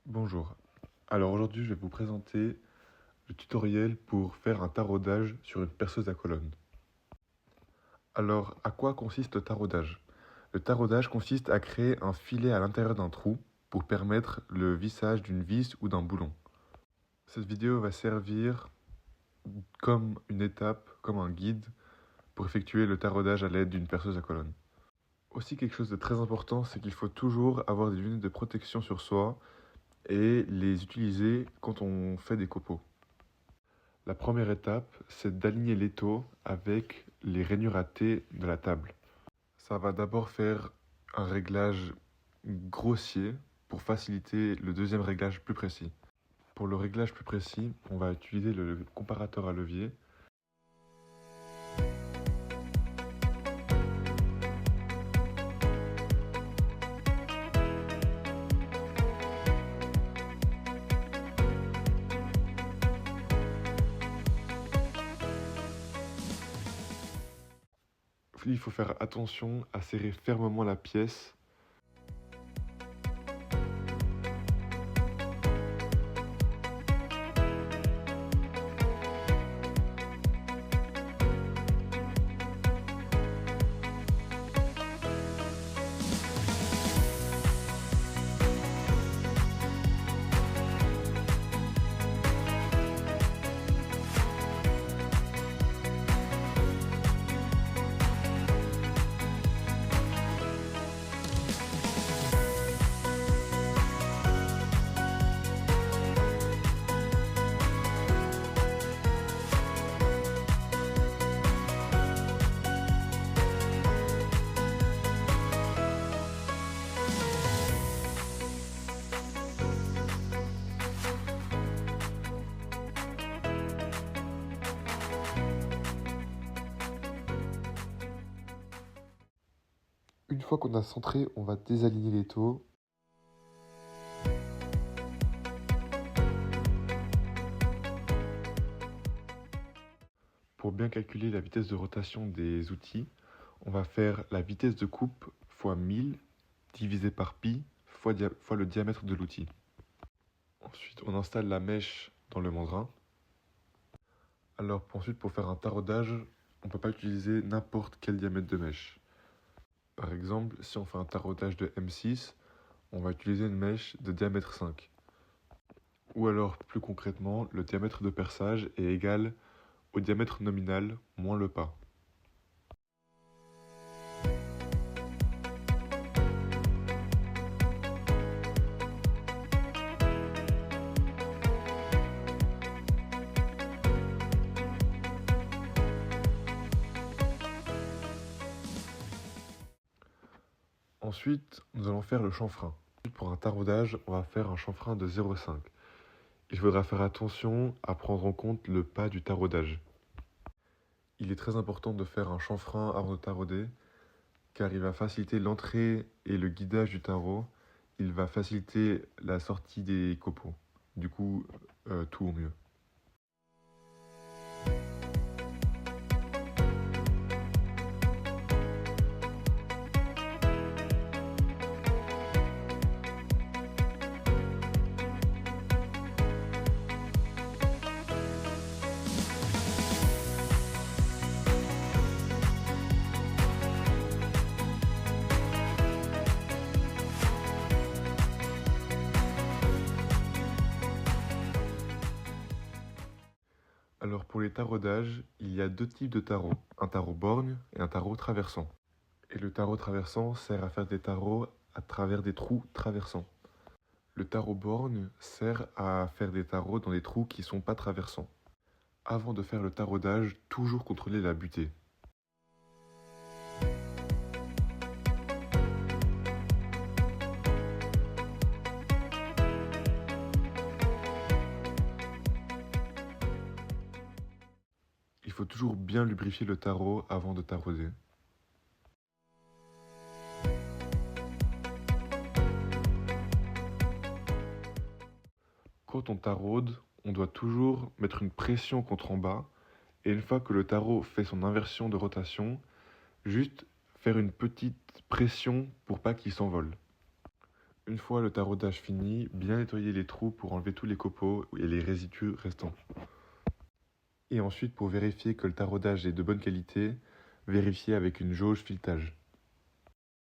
Bonjour. Alors aujourd'hui, je vais vous présenter le tutoriel pour faire un taraudage sur une perceuse à colonne. Alors, à quoi consiste le taraudage? Le taraudage consiste à créer un filet à l'intérieur d'un trou pour permettre le vissage d'une vis ou d'un boulon. Cette vidéo va servir comme une étape, comme un guide pour effectuer le taraudage à l'aide d'une perceuse à colonne. Aussi, quelque chose de très important, c'est qu'il faut toujours avoir des lunettes de protection sur soi et les utiliser quand on fait des copeaux. La première étape, c'est d'aligner l'étau avec les rainures à thé de la table. Ça va d'abord faire un réglage grossier pour faciliter le deuxième réglage plus précis. Pour le réglage plus précis, on va utiliser le comparateur à levier. Il faut faire attention à serrer fermement la pièce. Une fois qu'on a centré, on va désaligner l'étau. Pour bien calculer la vitesse de rotation des outils, on va faire la vitesse de coupe fois 1000 divisé par pi fois le diamètre de l'outil. Ensuite, on installe la mèche dans le mandrin. Alors ensuite, pour faire un taraudage, on ne peut pas utiliser n'importe quel diamètre de mèche. Par exemple, si on fait un taraudage de M6, on va utiliser une mèche de diamètre 5. Ou alors, plus concrètement, le diamètre de perçage est égal au diamètre nominal moins le pas. Ensuite, nous allons faire le chanfrein. Pour un taraudage, on va faire un chanfrein de 0,5. Il faudra faire attention à prendre en compte le pas du taraudage. Il est très important de faire un chanfrein avant de tarauder, car il va faciliter l'entrée et le guidage du tarot. Il va faciliter la sortie des copeaux. Du coup, tout au mieux. Alors pour les taraudages, il y a deux types de tarots, un tarot borgne et un tarot traversant. Et le tarot traversant sert à faire des tarots à travers des trous traversants. Le tarot borgne sert à faire des tarots dans des trous qui ne sont pas traversants. Avant de faire le taraudage, toujours contrôler la butée. Il faut toujours bien lubrifier le tarot avant de tarauder. Quand on taraude, on doit toujours mettre une pression contre en bas, et une fois que le tarot fait son inversion de rotation, juste faire une petite pression pour pas qu'il s'envole. Une fois le taraudage fini, bien nettoyer les trous pour enlever tous les copeaux et les résidus restants. Et ensuite, pour vérifier que le taraudage est de bonne qualité, vérifier avec une jauge filetage.